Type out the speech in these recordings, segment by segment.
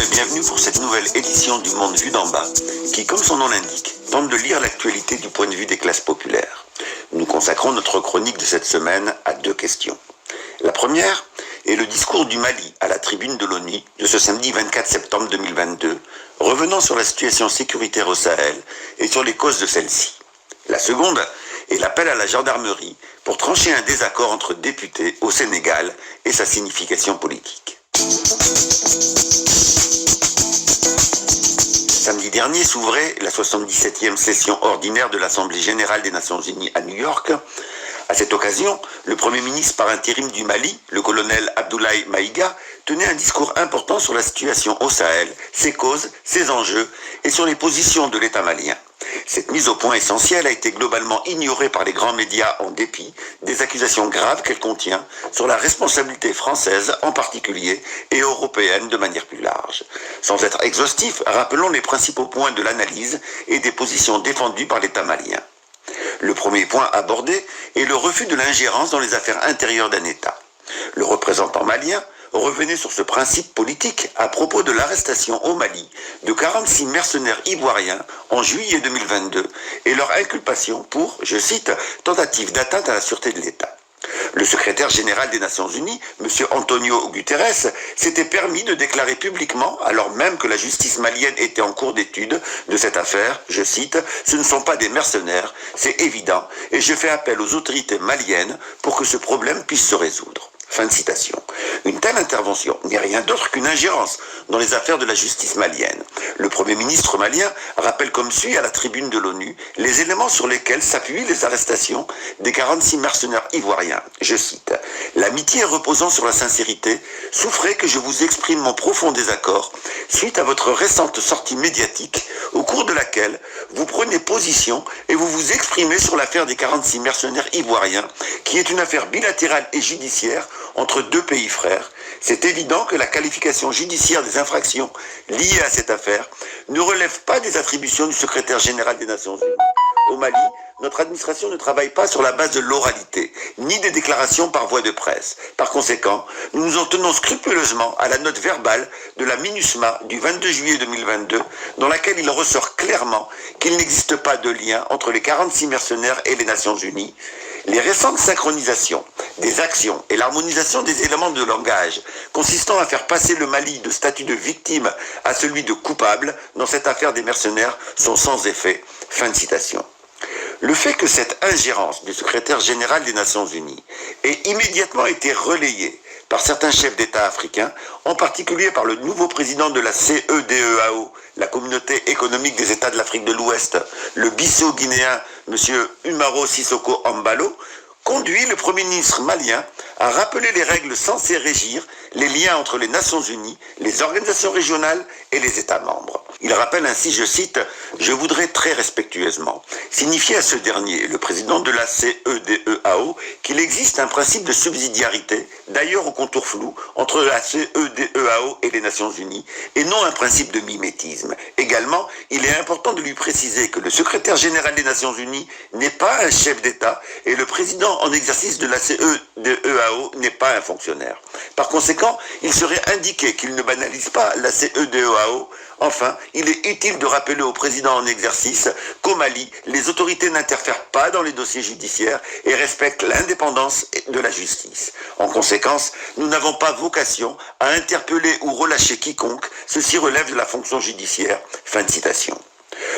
Bienvenue pour cette nouvelle édition du Monde vu d'en bas, qui, comme son nom l'indique, tente de lire l'actualité du point de vue des classes populaires. Nous consacrons notre chronique de cette semaine à deux questions. La première est le discours du Mali à la tribune de l'ONU de ce samedi 24 septembre 2022, revenant sur la situation sécuritaire au Sahel et sur les causes de celle-ci. La seconde est l'appel à la gendarmerie pour trancher un désaccord entre députés au Sénégal et sa signification politique. Samedi dernier s'ouvrait la 77e session ordinaire de l'Assemblée générale des Nations unies à New York. À cette occasion, le Premier ministre par intérim du Mali, le colonel Abdoulaye Maïga, tenait un discours important sur la situation au Sahel, ses causes, ses enjeux et sur les positions de l'État malien. Cette mise au point essentielle a été globalement ignorée par les grands médias en dépit des accusations graves qu'elle contient sur la responsabilité française en particulier et européenne de manière plus large. Sans être exhaustif, rappelons les principaux points de l'analyse et des positions défendues par l'État malien. Le premier point abordé est le refus de l'ingérence dans les affaires intérieures d'un État. Le représentant malien revenait sur ce principe politique à propos de l'arrestation au Mali de 46 mercenaires ivoiriens en juillet 2022 et leur inculpation pour, je cite, tentative d'atteinte à la sûreté de l'État. Le secrétaire général des Nations Unies, M. Antonio Guterres, s'était permis de déclarer publiquement, alors même que la justice malienne était en cours d'étude de cette affaire, je cite, « Ce ne sont pas des mercenaires, c'est évident, et je fais appel aux autorités maliennes pour que ce problème puisse se résoudre. » Fin de citation. Une telle intervention n'est rien d'autre qu'une ingérence dans les affaires de la justice malienne. Le Premier ministre malien rappelle comme suit à la tribune de l'ONU les éléments sur lesquels s'appuient les arrestations des 46 mercenaires ivoiriens. Je cite, « L'amitié reposant sur la sincérité souffrait que je vous exprime mon profond désaccord suite à votre récente sortie médiatique au cours de laquelle vous prenez position et vous vous exprimez sur l'affaire des 46 mercenaires ivoiriens qui est une affaire bilatérale et judiciaire entre deux pays frères. C'est évident que la qualification judiciaire des infractions liées à cette affaire ne relève pas des attributions du secrétaire général des Nations Unies. Au Mali, notre administration ne travaille pas sur la base de l'oralité, ni des déclarations par voie de presse. Par conséquent, nous nous en tenons scrupuleusement à la note verbale de la MINUSMA du 22 juillet 2022, dans laquelle il ressort clairement qu'il n'existe pas de lien entre les 46 mercenaires et les Nations Unies. Les récentes synchronisations des actions et l'harmonisation des éléments de langage consistant à faire passer le Mali de statut de victime à celui de coupable dans cette affaire des mercenaires sont sans effet. Fin de citation. Le fait que cette ingérence du secrétaire général des Nations Unies ait immédiatement été relayée par certains chefs d'État africains, en particulier par le nouveau président de la CEDEAO, la Communauté économique des États de l'Afrique de l'Ouest, le Bissau-Guinéen M. Umaro Sissoko Embalo, conduit le Premier ministre malien à rappeler les règles censées régir les liens entre les Nations Unies, les organisations régionales et les États membres. Il rappelle ainsi, je cite, « Je voudrais très respectueusement signifier à ce dernier, le président de la CEDEAO, qu'il existe un principe de subsidiarité, d'ailleurs au contour flou, entre la CEDEAO et les Nations Unies, et non un principe de mimétisme. Également, il est important de lui préciser que le secrétaire général des Nations Unies n'est pas un chef d'État et le président en exercice de la CEDEAO n'est pas un fonctionnaire. Par conséquent, il serait indiqué qu'il ne banalise pas la CEDEAO. Enfin, il est utile de rappeler au président en exercice qu'au Mali, les autorités n'interfèrent pas dans les dossiers judiciaires et respectent l'indépendance de la justice. En conséquence, nous n'avons pas vocation à interpeller ou relâcher quiconque, ceci relève de la fonction judiciaire. Fin de citation.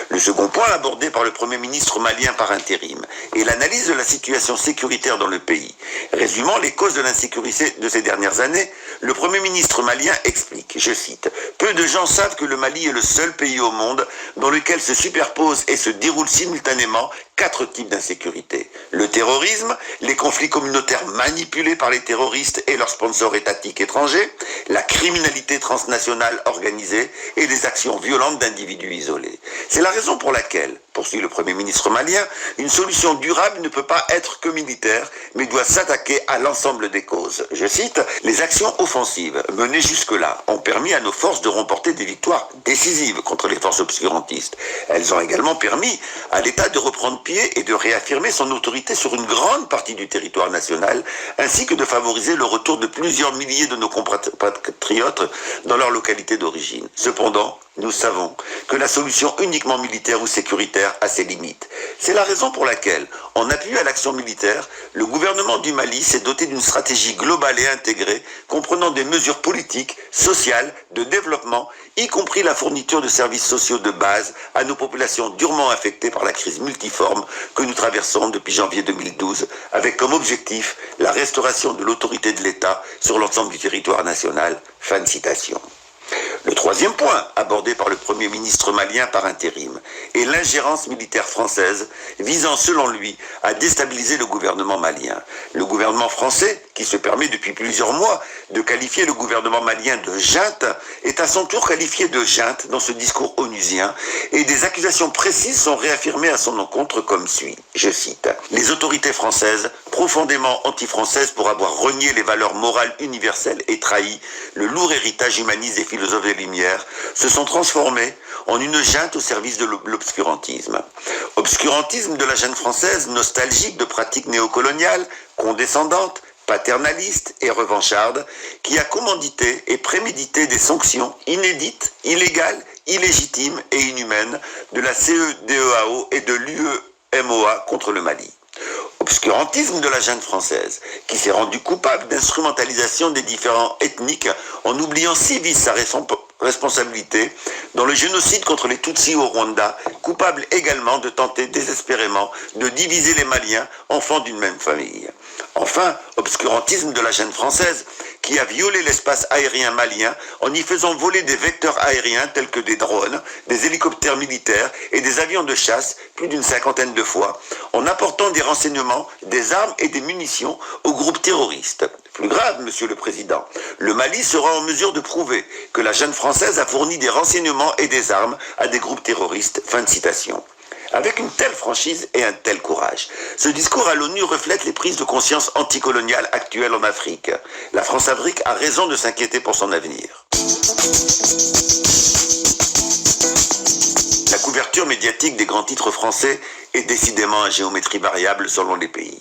Le second point abordé par le Premier ministre malien par intérim est l'analyse de la situation sécuritaire dans le pays. Résumant les causes de l'insécurité de ces dernières années, le Premier ministre malien explique, je cite, « Peu de gens savent que le Mali est le seul pays au monde dans lequel se superposent et se déroulent simultanément 4 types d'insécurité. Le terrorisme, les conflits communautaires manipulés par les terroristes et leurs sponsors étatiques étrangers, la criminalité transnationale organisée et les actions violentes d'individus isolés. C'est la raison pour laquelle, poursuit le Premier ministre malien, une solution durable ne peut pas être que militaire, mais doit s'attaquer à l'ensemble des causes. Je cite, « Les actions offensives menées jusque-là ont permis à nos forces de remporter des victoires décisives contre les forces obscurantistes. Elles ont également permis à l'État de reprendre pied et de réaffirmer son autorité sur une grande partie du territoire national, ainsi que de favoriser le retour de plusieurs milliers de nos compatriotes dans leur localité d'origine. Cependant, nous savons que la solution uniquement militaire ou sécuritaire a ses limites. C'est la raison pour laquelle, en appui à l'action militaire, le gouvernement du Mali s'est doté d'une stratégie globale et intégrée comprenant des mesures politiques, sociales, de développement, y compris la fourniture de services sociaux de base à nos populations durement affectées par la crise multiforme que nous traversons depuis janvier 2012, avec comme objectif la restauration de l'autorité de l'État sur l'ensemble du territoire national. Fin de citation. Le troisième point, abordé par le Premier ministre malien par intérim, est l'ingérence militaire française visant, selon lui, à déstabiliser le gouvernement malien. Le gouvernement français, qui se permet depuis plusieurs mois de qualifier le gouvernement malien de junte, est à son tour qualifié de junte dans ce discours onusien, et des accusations précises sont réaffirmées à son encontre comme suit. Je cite : « Les autorités françaises, profondément anti-françaises pour avoir renié les valeurs morales universelles et trahi le lourd héritage humaniste des philosophes des Lumières, se sont transformées en une junte au service de l'obscurantisme. Obscurantisme de la junte française, nostalgique de pratiques néocoloniales, condescendantes, paternaliste et revancharde, qui a commandité et prémédité des sanctions inédites, illégales, illégitimes et inhumaines de la CEDEAO et de l'UEMOA contre le Mali. Obscurantisme de la junte française, qui s'est rendu coupable d'instrumentalisation des différents ethniques en oubliant si vite sa responsabilité dans le génocide contre les Tutsis au Rwanda, coupable également de tenter désespérément de diviser les Maliens, enfants d'une même famille. Enfin, obscurantisme de la junte française, qui a violé l'espace aérien malien en y faisant voler des vecteurs aériens tels que des drones, des hélicoptères militaires et des avions de chasse plus d'une 50aine de fois, en apportant des renseignements, des armes et des munitions aux groupes terroristes. Plus grave, Monsieur le Président, le Mali sera en mesure de prouver que la junte française a fourni des renseignements et des armes à des groupes terroristes. Fin de citation. Avec une telle franchise et un tel courage, ce discours à l'ONU reflète les prises de conscience anticoloniales actuelles en Afrique. La France-Afrique a raison de s'inquiéter pour son avenir. La couverture médiatique des grands titres français est décidément à géométrie variable selon les pays.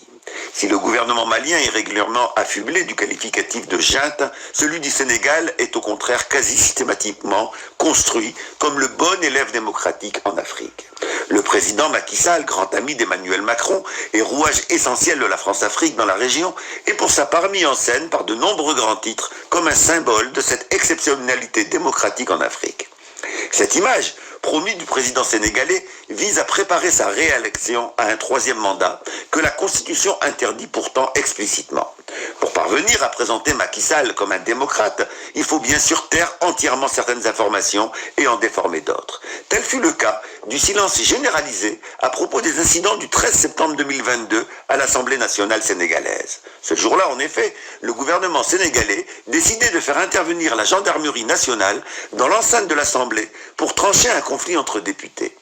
Si le gouvernement malien est régulièrement affublé du qualificatif de junte, celui du Sénégal est au contraire quasi systématiquement construit comme le bon élève démocratique en Afrique. Le président Macky Sall, grand ami d'Emmanuel Macron et rouage essentiel de la France-Afrique dans la région, est pour sa part mis en scène par de nombreux grands titres comme un symbole de cette exceptionnalité démocratique en Afrique. Cette image, promue du président sénégalais, vise à préparer sa réélection à un troisième mandat que la Constitution interdit pourtant explicitement. Pour parvenir à présenter Macky Sall comme un démocrate, il faut bien sûr taire entièrement certaines informations et en déformer d'autres. Tel fut le cas du silence généralisé à propos des incidents du 13 septembre 2022 à l'Assemblée nationale sénégalaise. Ce jour-là, en effet, le gouvernement sénégalais décidait de faire intervenir la gendarmerie nationale dans l'enceinte de l'Assemblée pour trancher un conflit entre députés.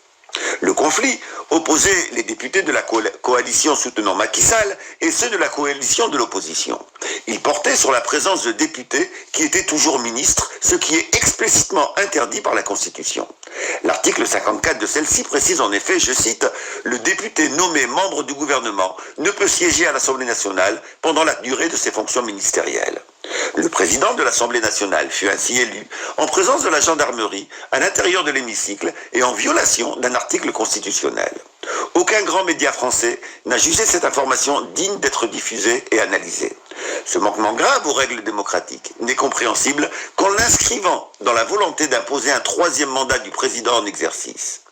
Le conflit opposait les députés de la coalition soutenant Macky Sall et ceux de la coalition de l'opposition. Il portait sur la présence de députés qui étaient toujours ministres, ce qui est explicitement interdit par la Constitution. L'article 54 de celle-ci précise en effet, je cite, « Le député nommé membre du gouvernement ne peut siéger à l'Assemblée nationale pendant la durée de ses fonctions ministérielles ». Le président de l'Assemblée nationale fut ainsi élu en présence de la gendarmerie à l'intérieur de l'hémicycle et en violation d'un article constitutionnel. Aucun grand média français n'a jugé cette information digne d'être diffusée et analysée. Ce manquement grave aux règles démocratiques n'est compréhensible qu'en l'inscrivant dans la volonté d'imposer un troisième mandat du président en exercice.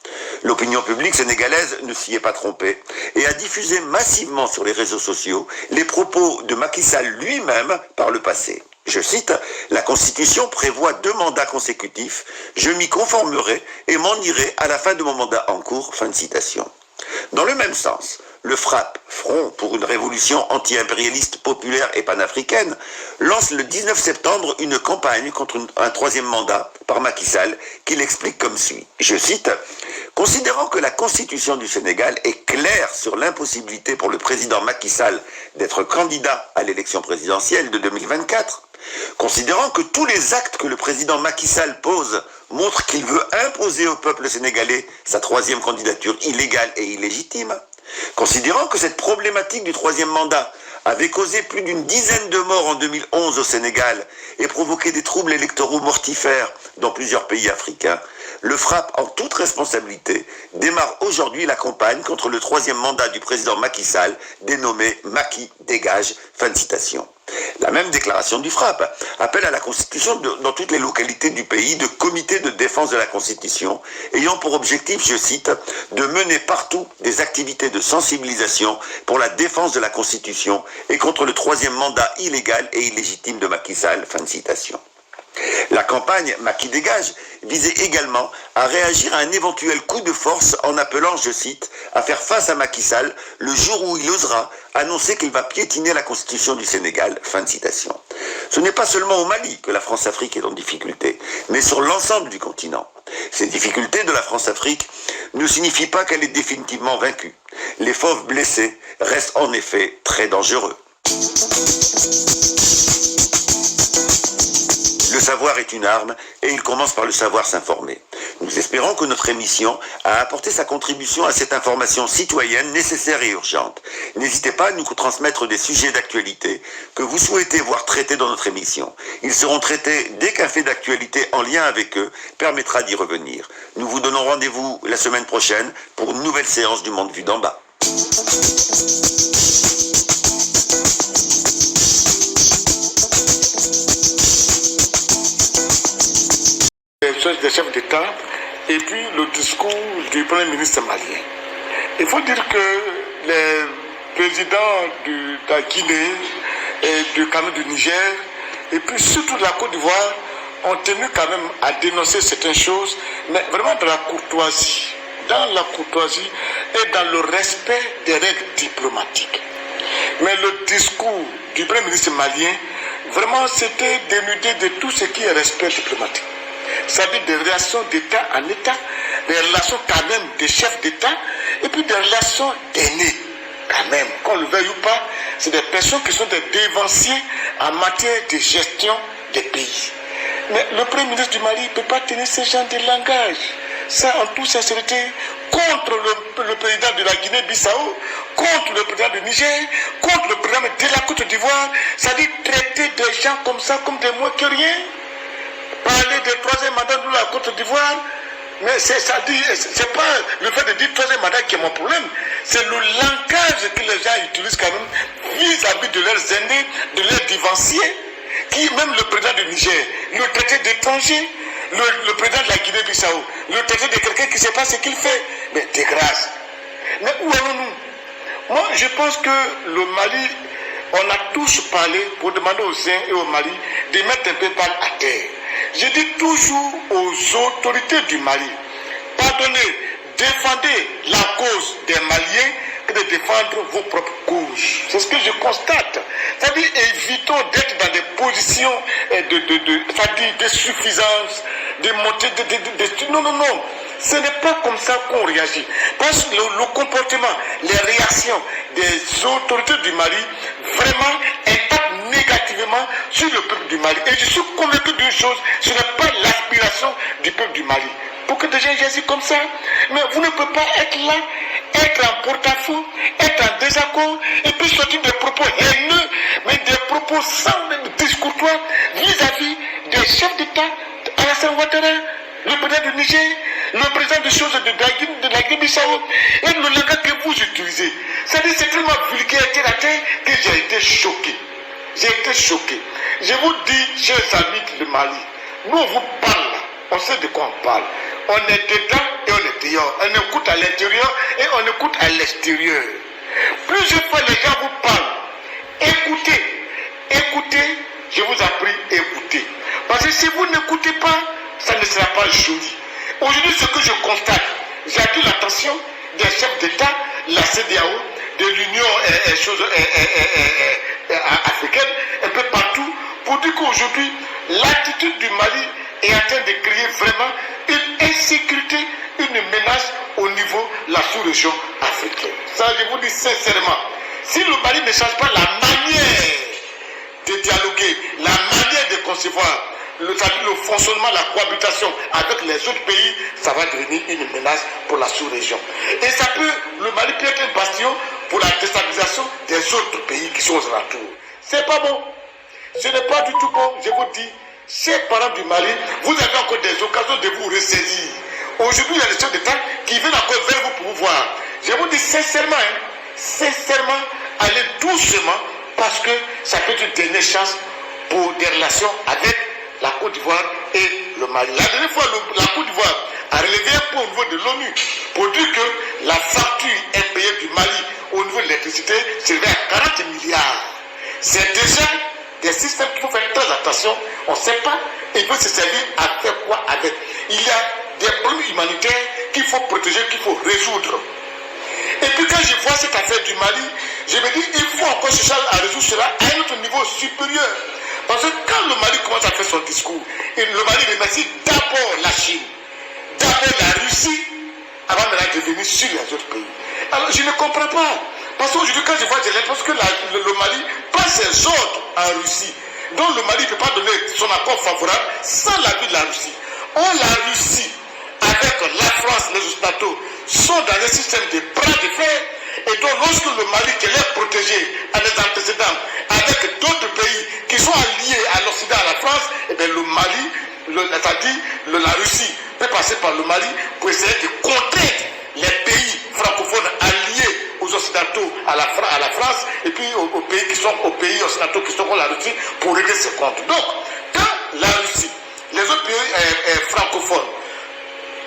L'opinion publique sénégalaise ne s'y est pas trompée et a diffusé massivement sur les réseaux sociaux les propos de Macky Sall lui-même par le passé. Je cite, « La Constitution prévoit 2 mandats consécutifs, je m'y conformerai et m'en irai à la fin de mon mandat en cours. » Fin de citation. Dans le même sens, le FRAPP, Front pour une révolution anti-impérialiste populaire et panafricaine, lance le 19 septembre une campagne contre un troisième mandat par Macky Sall qu'il explique comme suit. Je cite, « Considérant que la Constitution du Sénégal est claire sur l'impossibilité pour le président Macky Sall d'être candidat à l'élection présidentielle de 2024, considérant que tous les actes que le président Macky Sall pose montrent qu'il veut imposer au peuple sénégalais sa troisième candidature illégale et illégitime, Considérant que cette problématique du troisième mandat avait causé plus d'une dizaine de morts en 2011 au Sénégal et provoqué des troubles électoraux mortifères dans plusieurs pays africains, le FRAPP, en toute responsabilité, démarre aujourd'hui la campagne contre le troisième mandat du président Macky Sall, dénommé Macky dégage. Fin de citation. La même déclaration du FRAPP appelle à la constitution dans toutes les localités du pays de comités de défense de la Constitution ayant pour objectif, je cite, de mener partout des activités de sensibilisation pour la défense de la Constitution et contre le troisième mandat illégal et illégitime de Macky Sall. Fin de citation. La campagne Macky dégage visait également à réagir à un éventuel coup de force en appelant, je cite, à faire face à Macky Sall le jour où il osera annoncer qu'il va piétiner la constitution du Sénégal. Fin de citation. Ce n'est pas seulement au Mali que la France-Afrique est en difficulté, mais sur l'ensemble du continent. Ces difficultés de la France-Afrique ne signifient pas qu'elle est définitivement vaincue. Les fauves blessés restent en effet très dangereux. Le savoir est une arme et il commence par le savoir s'informer. Nous espérons que notre émission a apporté sa contribution à cette information citoyenne nécessaire et urgente. N'hésitez pas à nous transmettre des sujets d'actualité que vous souhaitez voir traités dans notre émission. Ils seront traités dès qu'un fait d'actualité en lien avec eux permettra d'y revenir. Nous vous donnons rendez-vous la semaine prochaine pour une nouvelle séance du Monde vu d'en bas. Des chefs d'État et puis le discours du Premier ministre malien. Il faut dire que les présidents de la Guinée et du Cameroun, du Niger et puis surtout de la Côte d'Ivoire ont tenu quand même à dénoncer certaines choses, mais vraiment dans la courtoisie et dans le respect des règles diplomatiques. Mais le discours du Premier ministre malien, vraiment c'était dénudé de tout ce qui est respect diplomatique. C'est-à-dire des relations d'État en État, des relations quand même des chefs d'État, et puis des relations d'aînés, quand même, qu'on le veuille ou pas, c'est des personnes qui sont des dévanciers en matière de gestion des pays. Mais le Premier ministre du Mali ne peut pas tenir ce genre de langage. Ça, en toute sincérité, contre le président de la Guinée-Bissau, contre le président du Niger, contre le président de la Côte d'Ivoire, c'est-à-dire traiter des gens comme ça, comme des moins que rien. Parler de troisième mandat de la Côte d'Ivoire, mais c'est pas le fait de dire troisième mandat qui est mon problème, c'est le langage que les gens utilisent quand même vis-à-vis de leurs aînés, de leurs dévanciers, qui même le président du Niger, le traité d'étranger, le président de la Guinée-Bissau, le traité de quelqu'un qui ne sait pas ce qu'il fait, mais de grâce. Mais où allons-nous? Moi, je pense que le Mali, on a tous parlé pour demander aux uns et au Mali de mettre un peu par à terre. Je dis toujours aux autorités du Mali, pardonnez, défendez la cause des Maliens que de défendre vos propres causes. C'est ce que je constate. C'est-à-dire, évitons d'être dans des positions de suffisance, de montée, non. Ce n'est pas comme ça qu'on réagit. Parce que le comportement, les réactions des autorités du Mali, vraiment impactent négativement sur le peuple du Mali. Et je suis convaincu d'une chose, ce n'est pas l'aspiration du peuple du Mali. Pour que des gens réagissent comme ça, mais vous ne pouvez pas être là, être en porte-à-faux, être en désaccord, et puis sortir des propos haineux, mais des propos sans discourtois vis-à-vis des chefs d'État, Alassane Ouattara, le président du Niger, le président de choses de la Guinée-Bissau, et le langage que vous utilisez. C'est-à-dire, c'est tellement vulgaire terre à terre que j'ai été choqué. Je vous dis, chers amis du Mali, nous on vous parle là, on sait de quoi on parle. On est dedans et on est dehors. On écoute à l'intérieur et on écoute à l'extérieur. Plusieurs fois les gens vous parlent. Écoutez, je vous en prie, écoutez. Parce que si vous n'écoutez pas, ça ne sera pas joli. Aujourd'hui, ce que je constate, j'attire l'attention des chefs d'État, la CEDEAO, de l'Union africaine, un peu partout, pour dire qu'aujourd'hui, l'attitude du Mali est en train de créer vraiment une insécurité, une menace au niveau de la sous-région africaine. Ça, je vous dis sincèrement, si le Mali ne change pas la manière de dialoguer, la manière de concevoir, le fonctionnement, la cohabitation avec les autres pays, ça va devenir une menace pour la sous-région. Et ça peut, le Mali peut être un bastion pour la déstabilisation des autres pays qui sont aux alentours. C'est pas bon. Ce n'est pas du tout bon, je vous dis. Chers parents du Mali, vous avez encore des occasions de vous ressaisir. Aujourd'hui, il y a des chefs d'État qui viennent encore vers vous pour vous voir. Je vous dis sincèrement, sincèrement, allez doucement parce que ça peut être une dernière chance pour des relations avec la Côte d'Ivoire et le Mali. La dernière fois, la Côte d'Ivoire a relevé un point au niveau de l'ONU pour dire que la facture impayée du Mali au niveau de l'électricité s'élevait à 40 milliards. C'est déjà des systèmes qu'il faut faire très attention. On ne sait pas, il peut se servir à faire quoi avec. Il y a des problèmes humanitaires qu'il faut protéger, qu'il faut résoudre. Et puis quand je vois cette affaire du Mali, je me dis il faut encore chercher à résoudre cela à un autre niveau supérieur. Parce que quand le Mali commence à faire son discours, et le Mali remercie d'abord la Chine, d'abord la Russie, avant de venir sur les autres pays. Alors je ne comprends pas. Parce qu'aujourd'hui, quand je vois, j'ai l'impression que le Mali passe ses ordres en Russie. Donc le Mali ne peut pas donner son accord favorable sans l'avis de la Russie. Or, la Russie, avec la France, les Occidentaux, sont dans un système de bras de fer. Et donc, lorsque le Mali, qui est protégé à des antécédents avec d'autres pays qui sont alliés à l'Occident, à la France, et bien le Mali, c'est-à-dire la Russie, peut passer par le Mali pour essayer de contrer les pays francophones alliés aux Occidentaux, à la France, et puis aux pays occidentaux qui sont contre la Russie pour régler ses comptes. Donc, quand la Russie, les autres pays francophones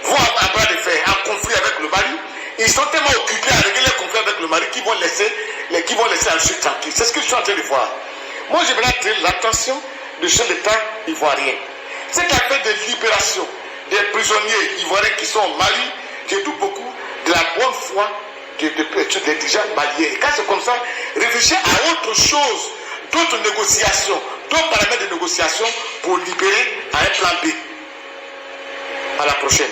vont à bras de fer, en conflit avec le Mali, ils sont tellement occupés à régler les conflits avec le Mali qu'ils vont laisser la Russie tranquille. C'est ce que je suis en train de voir. Moi, j'aimerais attirer l'attention du chef d'État ivoirien. Cette affaire de libération des prisonniers ivoiriens qui sont au Mali, j'ai tout beaucoup de la bonne foi des dirigeants maliens. Et quand c'est comme ça, réfléchir à autre chose, d'autres négociations, d'autres paramètres de négociation pour libérer à un plan B. À la prochaine.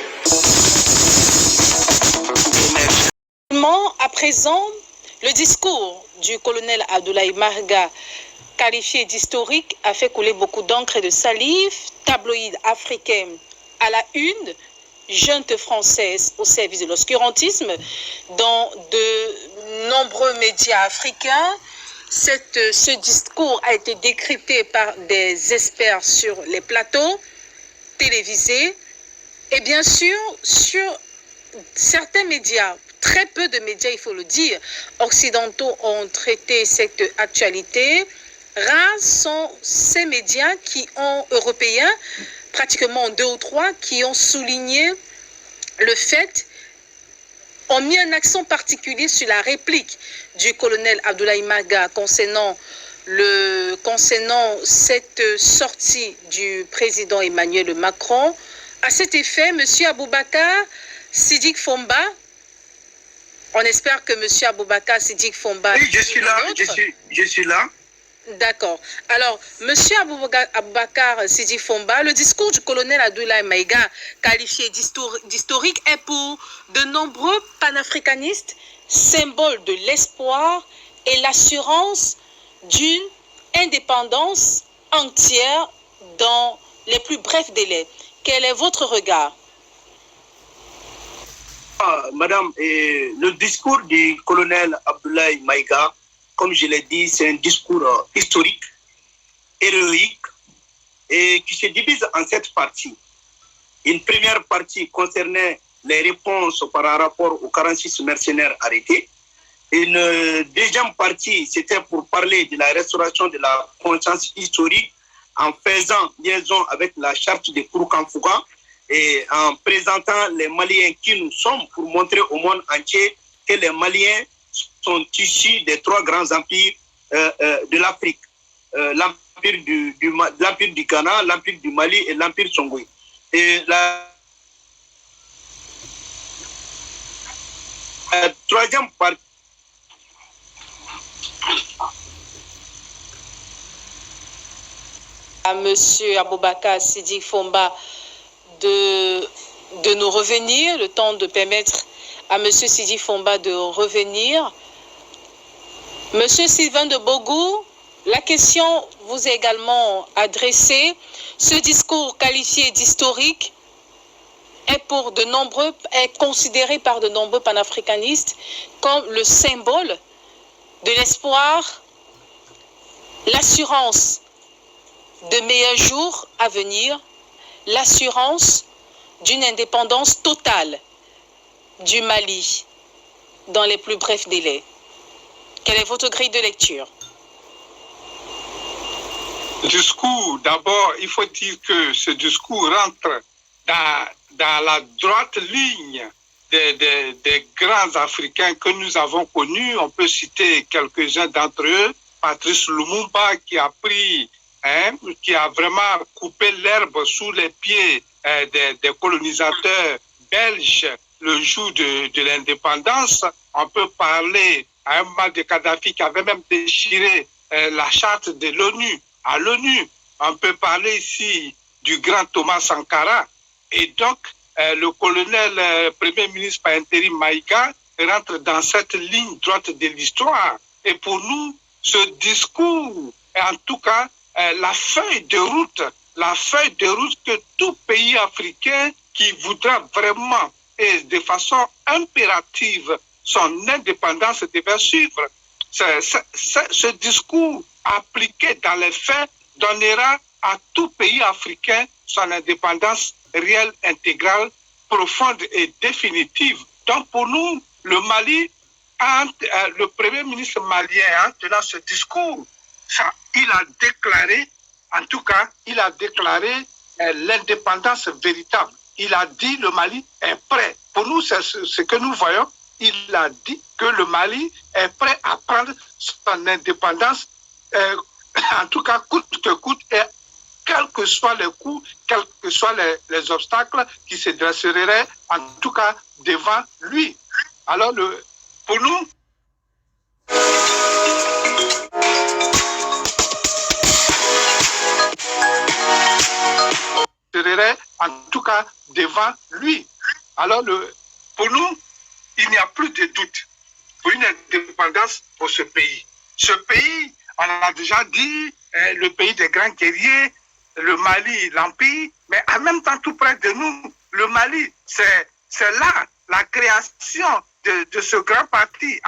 À présent, le discours du colonel Abdoulaye Maïga, qualifié d'historique, a fait couler beaucoup d'encre et de salive. Tabloïd africain à la une, junte française au service de l'obscurantisme dans de nombreux médias africains. Ce discours a été décrypté par des experts sur les plateaux télévisés et bien sûr sur certains médias. Très peu de médias, il faut le dire, occidentaux ont traité cette actualité. Rares sont ces médias européens, pratiquement 2 ou 3, qui ont souligné le fait, ont mis un accent particulier sur la réplique du colonel Abdoulaye Maïga concernant cette sortie du président Emmanuel Macron. À cet effet, M. Aboubakar Siddiq Fomba, on espère que M. Aboubakar Siddiq Fomba... Oui, je suis là. D'accord. Alors, M. Aboubakar Siddiq Fomba, le discours du colonel Abdoulaye Maïga, qualifié d'historique, est pour de nombreux panafricanistes symbole de l'espoir et l'assurance d'une indépendance entière dans les plus brefs délais. Quel est votre regard? Madame, le discours du colonel Abdoulaye Maïga, comme je l'ai dit, c'est un discours historique, héroïque, et qui se divise en 7 parties. Une première partie concernait les réponses par rapport aux 46 mercenaires arrêtés. Une deuxième partie, c'était pour parler de la restauration de la conscience historique en faisant liaison avec la charte de Kouroukanfouga et en présentant les Maliens qui nous sommes pour montrer au monde entier que les Maliens sont issus des 3 grands empires de l'Afrique. L'empire du Ghana, l'empire du Mali et l'empire Songwe. Et la troisième partie, à M. Aboubakar Siddiq Fomba de nous revenir, le temps de permettre à M. Siddiq Fomba de revenir. M. Sylvain de Bogou, La question vous est également adressée. Ce discours qualifié d'historique est considéré par de nombreux panafricanistes comme le symbole de l'espoir, l'assurance de meilleurs jours à venir, l'assurance d'une indépendance totale du Mali dans les plus brefs délais. Quelle est votre grille de lecture? Discours, d'abord, il faut dire que ce discours rentre dans la droite ligne des grands Africains que nous avons connus. On peut citer quelques-uns d'entre eux. Patrice Lumumba qui a qui a vraiment coupé l'herbe sous les pieds des colonisateurs belges le jour de l'indépendance. On peut parler à Muammar Kadhafi qui avait même déchiré la charte de l'ONU. À l'ONU, on peut parler ici du grand Thomas Sankara. Et donc, le colonel Premier ministre par intérim Maïga rentre dans cette ligne droite de l'histoire. Et pour nous, ce discours est en tout cas la feuille de route que tout pays africain qui voudra vraiment et de façon impérative son indépendance devait suivre. Ce discours appliqué dans les faits donnera à tout pays africain son indépendance réelle, intégrale, profonde et définitive. Donc pour nous, le Mali, le Premier ministre malien, en tenant ce discours, il a déclaré, en tout cas, il a déclaré l'indépendance véritable. Il a dit le Mali est prêt. Pour nous, c'est ce que nous voyons. Il a dit que le Mali est prêt à prendre son indépendance, en tout cas coûte que coûte, et quels que soient les coûts, quels que soient les obstacles qui se dresseraient, en tout cas devant lui. Alors, pour nous, en tout cas devant lui. Alors, pour nous, il n'y a plus de doute pour une indépendance pour ce pays. Ce pays, on l'a déjà dit, est le pays des grands guerriers, le Mali, l'Empire, mais en même temps, tout près de nous, le Mali, c'est là la création de ce grand parti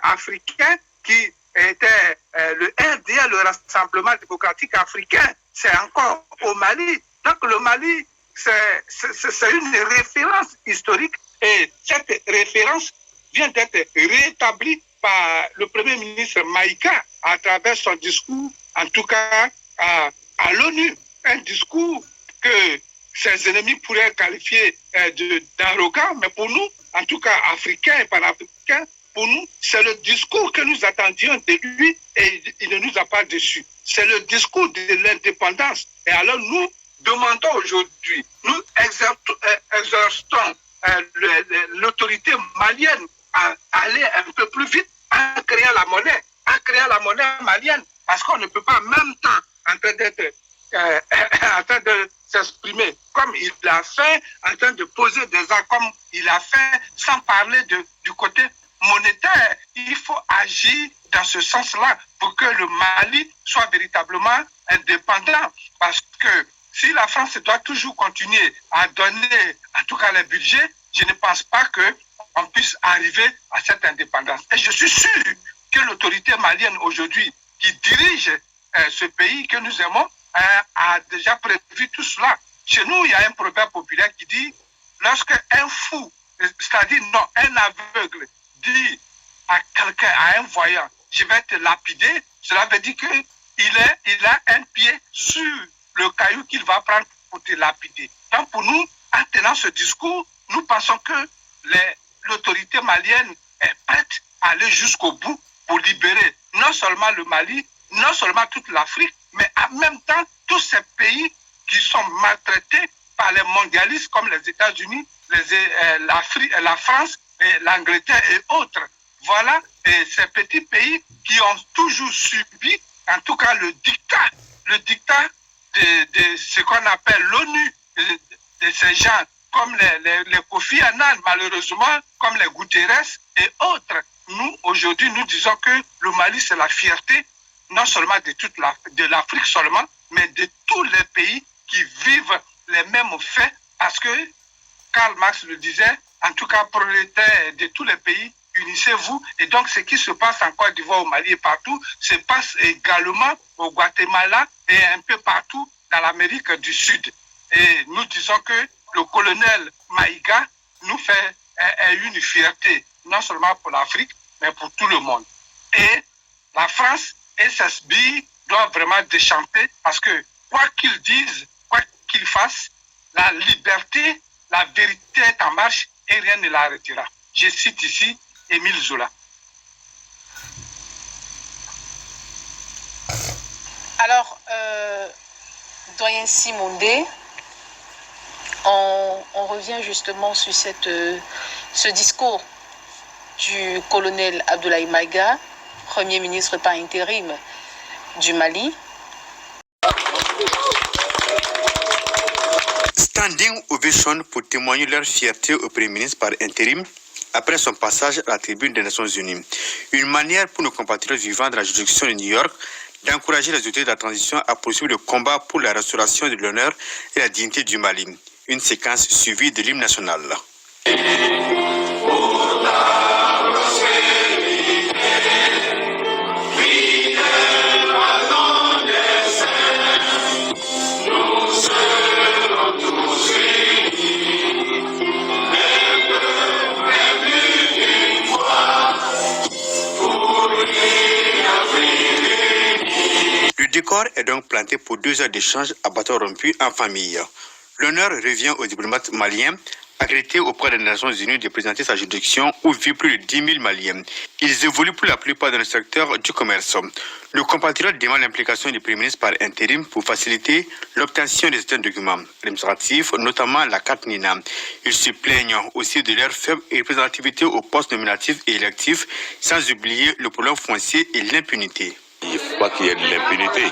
africain qui était le RDA, le Rassemblement démocratique africain. C'est encore au Mali. Donc le Mali, c'est une référence historique et cette référence vient d'être rétablie par le Premier ministre Maïga à travers son discours, en tout cas à l'ONU. Un discours que ses ennemis pourraient qualifier d'arrogant, mais pour nous, en tout cas africains et panafricains, pour nous, c'est le discours que nous attendions de lui et il ne nous a pas déçus. C'est le discours de l'indépendance. Et alors nous demandons aujourd'hui, nous exhortons l'autorité malienne à aller un peu plus vite à créer la monnaie malienne, parce qu'on ne peut pas en même temps en train de s'exprimer comme il l'a fait, en train de poser des actes comme il a fait, sans parler du côté monétaire. Il faut agir dans ce sens-là pour que le Mali soit véritablement indépendant, parce que si la France doit toujours continuer à donner, en tout cas les budgets, je ne pense pas qu'on puisse arriver à cette indépendance. Et je suis sûr que l'autorité malienne aujourd'hui qui dirige ce pays que nous aimons a déjà prévu tout cela. Chez nous, il y a un proverbe populaire qui dit, lorsque un fou, c'est-à-dire non, un aveugle, dit à quelqu'un, à un voyant, je vais te lapider, cela veut dire qu'il a un pied sur le caillou qu'il va prendre pour te lapider. Donc pour nous, en tenant ce discours, nous pensons que l'autorité malienne est prête à aller jusqu'au bout pour libérer non seulement le Mali, non seulement toute l'Afrique, mais en même temps tous ces pays qui sont maltraités par les mondialistes comme les États-Unis, la France, l'Angleterre et autres. Voilà, et ces petits pays qui ont toujours subi, en tout cas le dictat de ce qu'on appelle l'ONU, de ces gens comme les Kofi Annan, malheureusement, comme les Guterres et autres. Nous, aujourd'hui, nous disons que le Mali, c'est la fierté non seulement de l'Afrique seulement, mais de tous les pays qui vivent les mêmes faits, parce que Karl Marx le disait, en tout cas prolétaires de tous les pays, unissez-vous. Et donc ce qui se passe en Côte d'Ivoire, au Mali et partout, se passe également au Guatemala et un peu partout dans l'Amérique du Sud. Et nous disons que le colonel Maïga nous fait une fierté, non seulement pour l'Afrique, mais pour tout le monde. Et la France et SSB doivent vraiment déchanter, parce que quoi qu'ils disent, quoi qu'ils fassent, la liberté, la vérité est en marche et rien ne l'arrêtera. Je cite ici Émile Zola. Alors, doyen Simondé, on revient justement sur ce discours du colonel Abdoulaye Maïga, Premier ministre par intérim du Mali. Standing ovation pour témoigner leur fierté au Premier ministre par intérim après son passage à la tribune des Nations Unies. Une manière pour nos compatriotes vivant dans la juridiction de New York d'encourager les autorités de la transition à poursuivre le combat pour la restauration de l'honneur et la dignité du Mali. Une séquence suivie de l'hymne national. Le décor est donc planté pour 2 heures d'échange à bâton rompu en famille. L'honneur revient aux diplomates maliens, accrédités auprès des Nations Unies de présenter sa juridiction où vivent plus de 10 000 Maliens. Ils évoluent pour la plupart dans le secteur du commerce. Le compatriote demande l'implication du Premier ministre par intérim pour faciliter l'obtention de certains documents administratifs, notamment la carte NINA. Ils se plaignent aussi de leur faible représentativité aux postes nominatifs et électifs, sans oublier le problème foncier et l'impunité. Il ne faut pas qu'il y ait de l'impunité,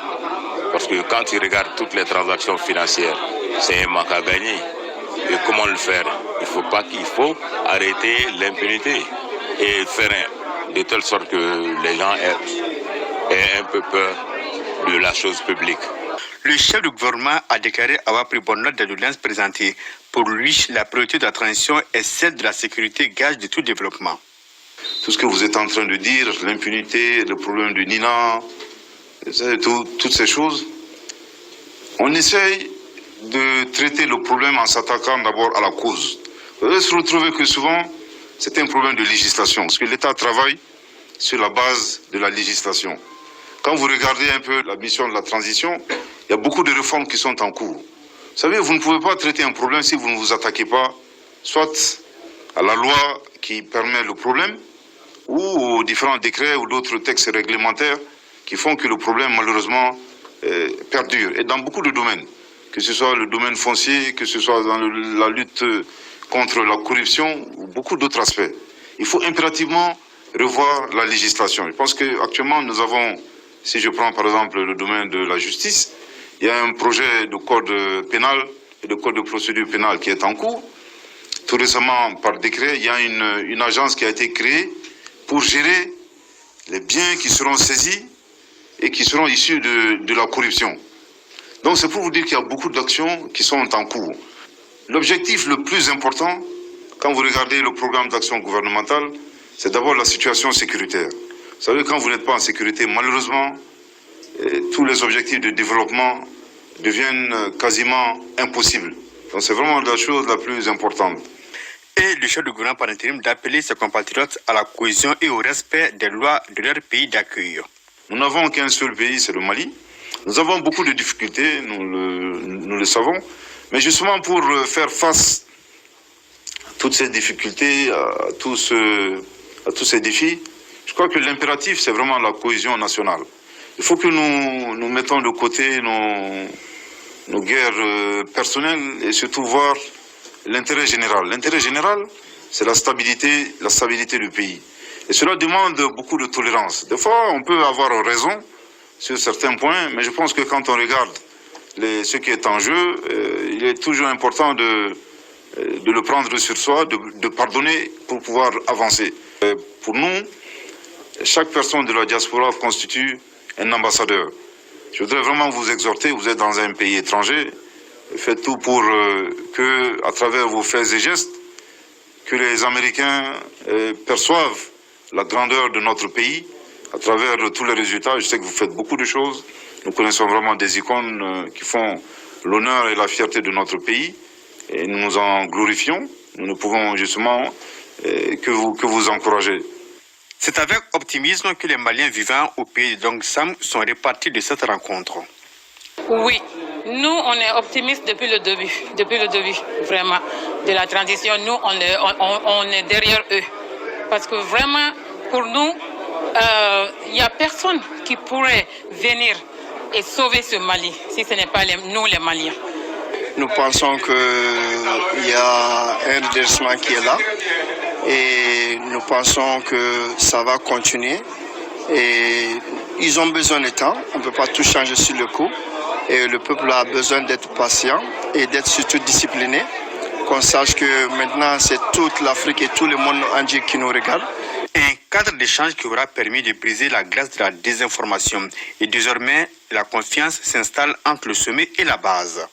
parce que quand tu regardes toutes les transactions financières, c'est un manque à gagner. Et comment le faire? Il faut arrêter l'impunité et faire de telle sorte que les gens aient un peu peur de la chose publique. Le chef du gouvernement a déclaré avoir pris bonne note des doléances présentées. Pour lui, la priorité de la transition est celle de la sécurité, gage de tout développement. Tout ce que vous êtes en train de dire, l'impunité, le problème du Nina, toutes ces choses, on essaye de traiter le problème en s'attaquant d'abord à la cause. Vous allez se retrouver que souvent, c'est un problème de législation, parce que l'État travaille sur la base de la législation. Quand vous regardez un peu la mission de la transition, il y a beaucoup de réformes qui sont en cours. Vous savez, vous ne pouvez pas traiter un problème si vous ne vous attaquez pas, soit à la loi qui permet le problème, ou aux différents décrets ou d'autres textes réglementaires qui font que le problème, malheureusement, perdure. Et dans beaucoup de domaines, que ce soit le domaine foncier, que ce soit dans la lutte contre la corruption, ou beaucoup d'autres aspects. Il faut impérativement revoir la législation. Je pense qu'actuellement, nous avons, si je prends par exemple le domaine de la justice, il y a un projet de code pénal et de code de procédure pénale qui est en cours. Tout récemment, par décret, il y a une agence qui a été créée pour gérer les biens qui seront saisis et qui seront issus de la corruption. Donc c'est pour vous dire qu'il y a beaucoup d'actions qui sont en cours. L'objectif le plus important, quand vous regardez le programme d'action gouvernementale, c'est d'abord la situation sécuritaire. Vous savez, quand vous n'êtes pas en sécurité, malheureusement, tous les objectifs de développement deviennent quasiment impossibles. Donc c'est vraiment la chose la plus importante. Et le chef du gouvernement par intérim d'appeler ses compatriotes à la cohésion et au respect des lois de leur pays d'accueil. Nous n'avons qu'un seul pays, c'est le Mali. Nous avons beaucoup de difficultés, nous le savons. Mais justement pour faire face à toutes ces difficultés, à tous ces défis, je crois que l'impératif, c'est vraiment la cohésion nationale. Il faut que nous mettons de côté nos guerres personnelles et surtout voir l'intérêt général. L'intérêt général, c'est la stabilité du pays. Et cela demande beaucoup de tolérance. Des fois, on peut avoir raison sur certains points, mais je pense que quand on regarde ce qui est en jeu, il est toujours important de le prendre sur soi, de pardonner pour pouvoir avancer. Pour nous, chaque personne de la diaspora constitue un ambassadeur. Je voudrais vraiment vous exhorter, vous êtes dans un pays étranger, faites tout pour que, à travers vos faits et gestes, que les Américains perçoivent la grandeur de notre pays, à travers tous les résultats. Je sais que vous faites beaucoup de choses. Nous connaissons vraiment des icônes qui font l'honneur et la fierté de notre pays, et nous nous en glorifions. Nous ne pouvons justement que vous encourager. C'est avec optimisme que les Maliens vivant au pays de Dong Sam sont repartis de cette rencontre. Oui, nous on est optimistes depuis le début, vraiment, de la transition. Nous on est derrière eux. Parce que vraiment, pour nous, il n'y a personne qui pourrait venir et sauver ce Mali, si ce n'est pas nous les Maliens. Nous pensons qu'il y a un redressement qui est là et nous pensons que ça va continuer. Et ils ont besoin de temps, on ne peut pas tout changer sur le coup. Et le peuple a besoin d'être patient et d'être surtout discipliné. Qu'on sache que maintenant c'est toute l'Afrique et tout le monde entier qui nous regarde. Un cadre d'échange qui aura permis de briser la glace de la désinformation. Et désormais, la confiance s'installe entre le sommet et la base.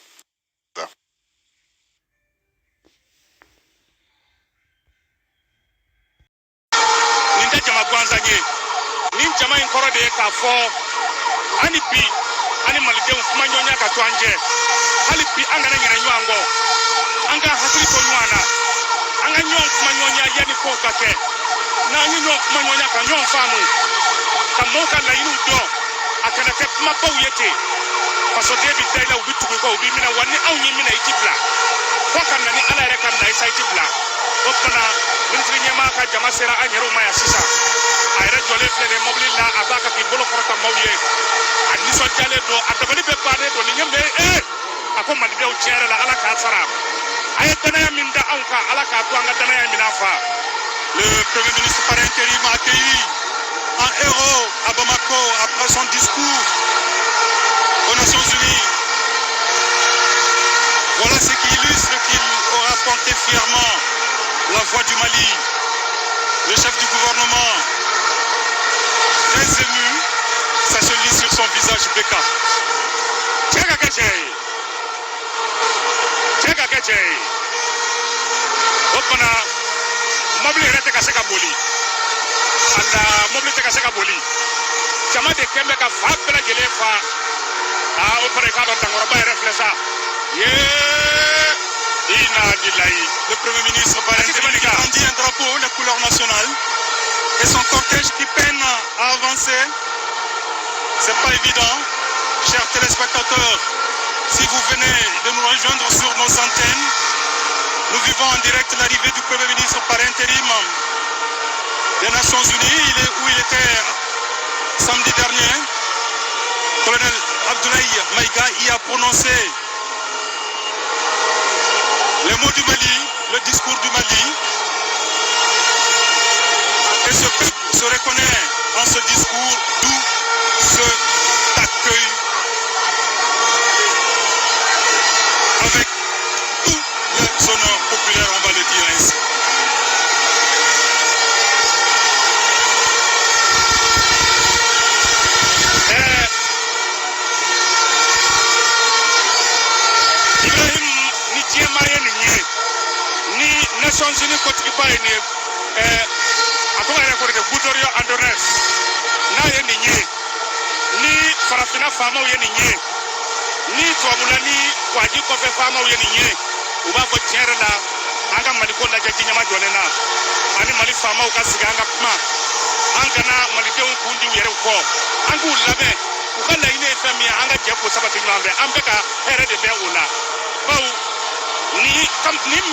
na ni no kuma nyonya ka nyon famu ka moka la inu do akana ke kuma bawuyete faso David Daila ubitu ko ubi mina wani au nyi mina itibla ko kan nani ala re kan na isa itibla opana ministri nyama ka jama sera anyero maya sisa ayra jole fere mobililla abaka ki bolo korota mawye aniso jale do adabani be pare do ni nyambe ako madibe o tiere la ala ka sara ayetana ya minda anka ala ka to anga dana ya minafa. Le Premier ministre par intérim a accueilli un héros à Bamako après son discours aux Nations Unies. Voilà ce qui illustre qu'il aura porté fièrement la voix du Mali. Le chef du gouvernement, très ému, ça se lit sur son visage Beka. Mobile rete ka seka boli anda mobile te ka seka boli chama de kembe ka fa bela gele fa o pare ka ba tangora ba reflexa ina dilai. Le Premier ministre brandit un drapeau, la couleur nationale, et son cortège qui peine à avancer. C'est pas évident, chers téléspectateurs. Si vous venez de nous rejoindre sur nos antennes, nous vivons en direct l'arrivée du Premier ministre par intérim des Nations Unies, où il était samedi dernier. Le colonel Abdoulaye Maïga y a prononcé les mots du Mali, le discours du Mali. Et ce peuple se reconnaît en ce discours, d'où cet accueil avec tous les honneurs populaires, on va le dire ainsi. Ibrahim ni Diemare ni Nations Unies Côte d'Ivoire ni akoba rekorde de Butorio Andones na ye ni farafina fama ye ni twabulani kwaji ko fe fama ye uba fo tiere la anga maliko la jaji nyama jolena ani mali fama ka siganga kuma anga na malide un kundi yere ko anga ulabe ukala ine fami anga je ko sabati nyambe ambeka here de be una bawu ni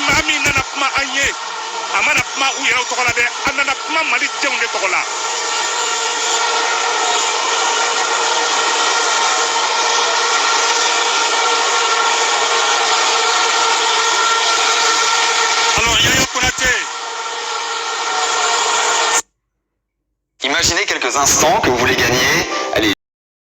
mami nana kuma anye amana kuma u yere tokola de anana kuma mali deunde tokola. Imaginez quelques instants que vous voulez gagner